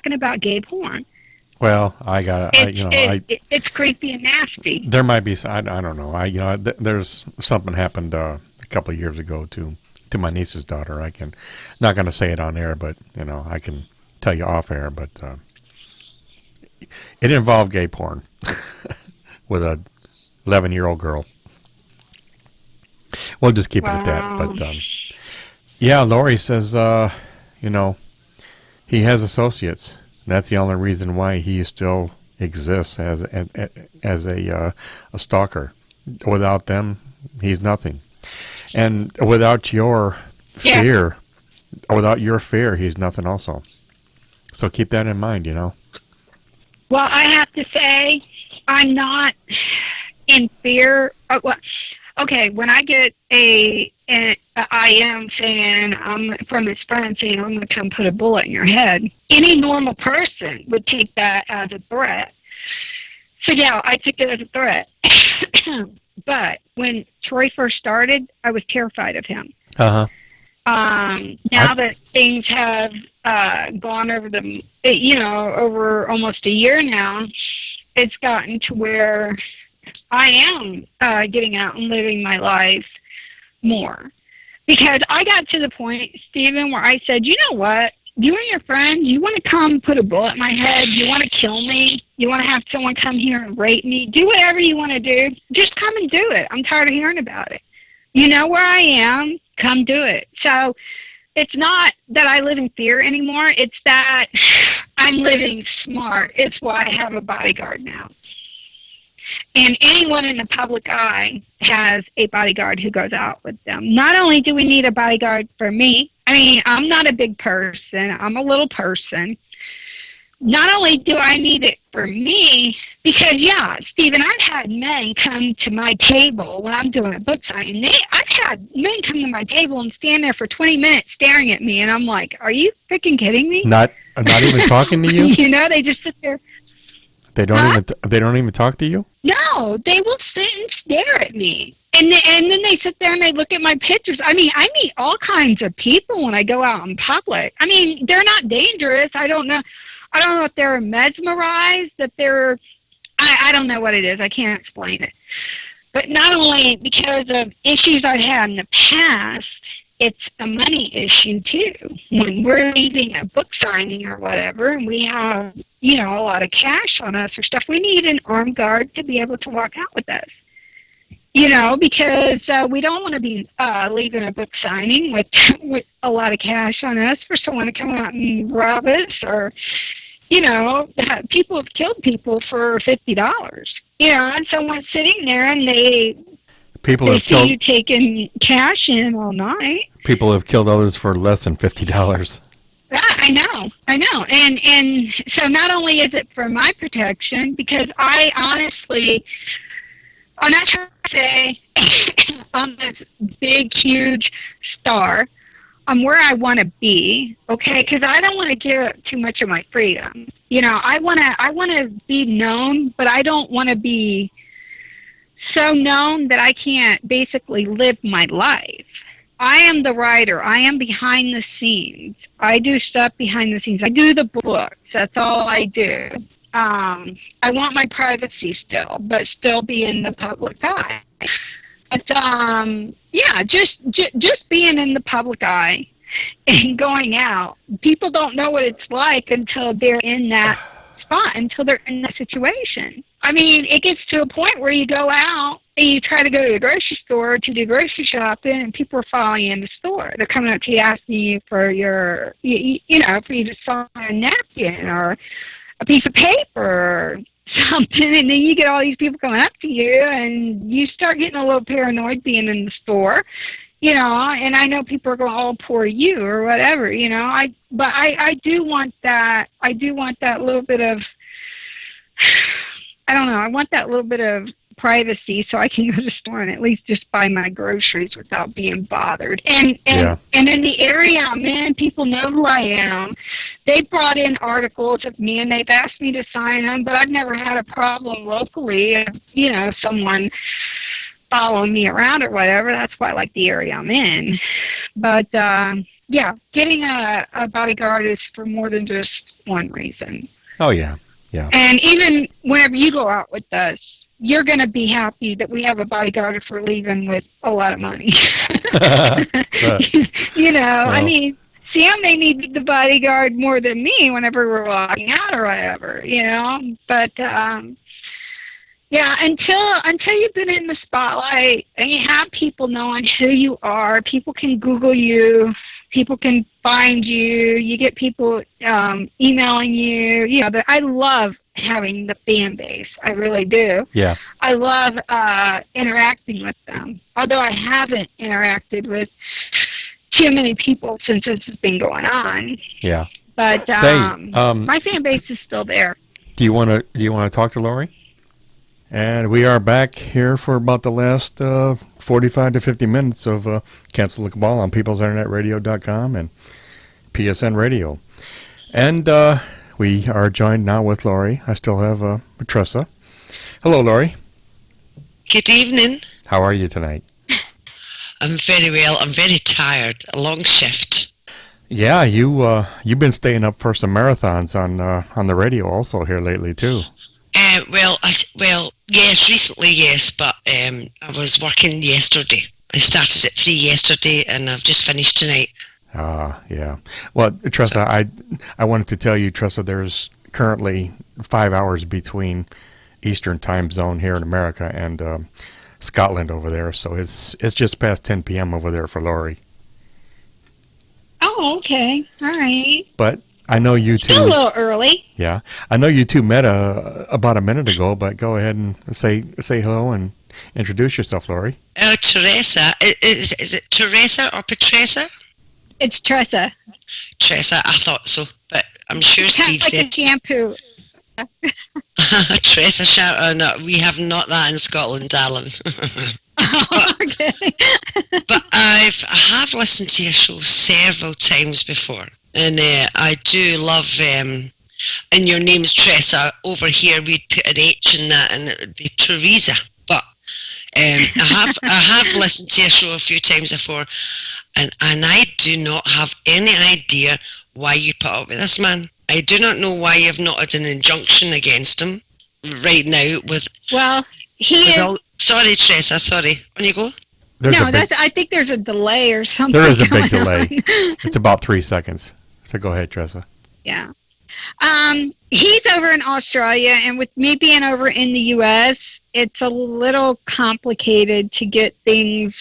about gay porn. Well, It's creepy and nasty. there might be, I don't know. There's something happened a couple of years ago to my niece's daughter. Not going to say it on air, but I can tell you off air. But it involved gay porn with a 11-year-old girl. We'll just keep it at that. But yeah, Lori says, he has associates. That's the only reason why he still exists as a stalker. Without them, he's nothing. And without your fear, he's nothing also. So keep that in mind, Well, I have to say, I'm not in fear. Okay, when I get I am saying, I'm from his friend saying, I'm going to come put a bullet in your head, any normal person would take that as a threat. So yeah, I took it as a threat. But when Troy first started, I was terrified of him. Uh-huh. Now that things have gone over almost a year now, it's gotten to where I am getting out and living my life more. Because I got to the point, Stephen, where I said, you know what? You and your friends, you want to come put a bullet in my head? You want to kill me? You want to have someone come here and rape me? Do whatever you want to do. Just come and do it. I'm tired of hearing about it. You know where I am. Come do it. So it's not that I live in fear anymore. It's that I'm living smart. It's why I have a bodyguard now. And anyone in the public eye has a bodyguard who goes out with them. Not only do we need a bodyguard for me, I mean, I'm not a big person. I'm a little person. Not only do I need it for me, because, yeah, Stephen, I've had men come to my table when I'm doing a book signing. I've had men come to my table and stand there for 20 minutes staring at me, and I'm like, are you freaking kidding me? Not even talking to you? They just sit there. They don't even talk to you? No, they will sit and stare at me. And then they sit there and they look at my pictures. I mean, I meet all kinds of people when I go out in public. I mean, they're not dangerous. I don't know if they're mesmerized, that they're, I don't know what it is. I can't explain it. But not only because of issues I've had in the past, it's a money issue too. When we're leaving a book signing or whatever, and we have, a lot of cash on us or stuff, we need an armed guard to be able to walk out with us. Because we don't want to be leaving a book signing with a lot of cash on us for someone to come out and rob us, or, people have killed people for $50. And someone's sitting there and they see you taking cash in all night. People have killed others for less than $50. I know. And so not only is it for my protection, because I honestly, I'm not trying to say I'm this big, huge star. I'm where I want to be, okay? Because I don't want to give too much of my freedom. I want to be known, but I don't want to be so known that I can't basically live my life. I am the writer. I am behind the scenes. I do stuff behind the scenes. I do the books. That's all I do. I want my privacy still, but still be in the public eye. But just being in the public eye and going out. People don't know what it's like until they're in that spot, until they're in that situation. I mean, it gets to a point where you go out and you try to go to the grocery store to do grocery shopping, and people are following you in the store. They're coming up to you asking you for for you to sign a napkin or a piece of paper or something, and then you get all these people coming up to you, and you start getting a little paranoid being in the store, and I know people are going, oh, poor you, or whatever, but I do want that little bit of, I don't know, I want that little bit of privacy so I can go to the store and at least just buy my groceries without being bothered. And in the area I'm in, people know who I am. They brought in articles of me and they've asked me to sign them, but I've never had a problem locally of, someone following me around or whatever. That's why I like the area I'm in. But, yeah, getting a bodyguard is for more than just one reason. Oh, yeah. Yeah. And even whenever you go out with us, you're going to be happy that we have a bodyguard if we're leaving with a lot of money. You know, I Well, mean, Sam may need the bodyguard more than me whenever we're walking out or whatever, you know. But yeah, until you've been in the spotlight and you have people knowing who you are, people can Google you, people can find you, you get people emailing you. You know, I love having the fan base. I really do. yeah. I love interacting with them. Although I haven't interacted with too many people since this has been going on. Yeah. But my fan base is still there. Do you want to talk to Lori? And we are back here for about the last 45 to 50 minutes of Cancel the Cabal on peoplesinternetradio.com and PSN Radio. And we are joined now with Lori. I still have Tressa. Hello, Lori. Good evening. How are you tonight? I'm very well. I'm very tired. A long shift. Yeah, you've been staying up for some marathons on the radio also here lately too. Yes, recently, yes, but I was working yesterday. I started at 3 yesterday, and I've just finished tonight. Yeah. Well, Tressa, I wanted to tell you, Tressa, there's currently 5 hours between Eastern time zone here in America and Scotland over there, so it's just past 10 p.m. over there for Lori. Oh, okay. All right. But I know you two. Still a little early. Yeah, I know you two met about a minute ago, but go ahead and say hello and introduce yourself, Lori. Tressa. Is it Teresa or Petressa? It's Tressa. Tressa, I thought so, but I'm sure Steve like said. a shampoo. Tressa shampoo. No, we have not that in Scotland, darling. Oh, okay. But I have listened to your show several times before, and I do love. And your name's Tressa. Over here, we'd put an H in that, and it would be Teresa. But I have listened to your show a few times before, and I do not have any idea why you put up with this man. I do not know why you've not had an injunction against him right now. Well, he is. Sorry, Tressa. Sorry. On you go. I think there's a delay or something. There is a big delay. On. It's about 3 seconds. So go ahead, Tressa. Yeah. He's over in Australia, and with me being over in the U.S., it's a little complicated to get things